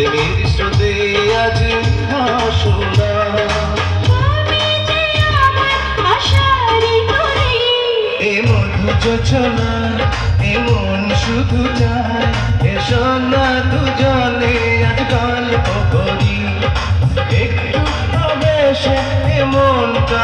প্রেমের স্রোতে আজ ভাসনা এ মধু যোছনা এমন শুধু চায় এসো না দুজনে আজ গল্প করি একটু বেশে এমনটা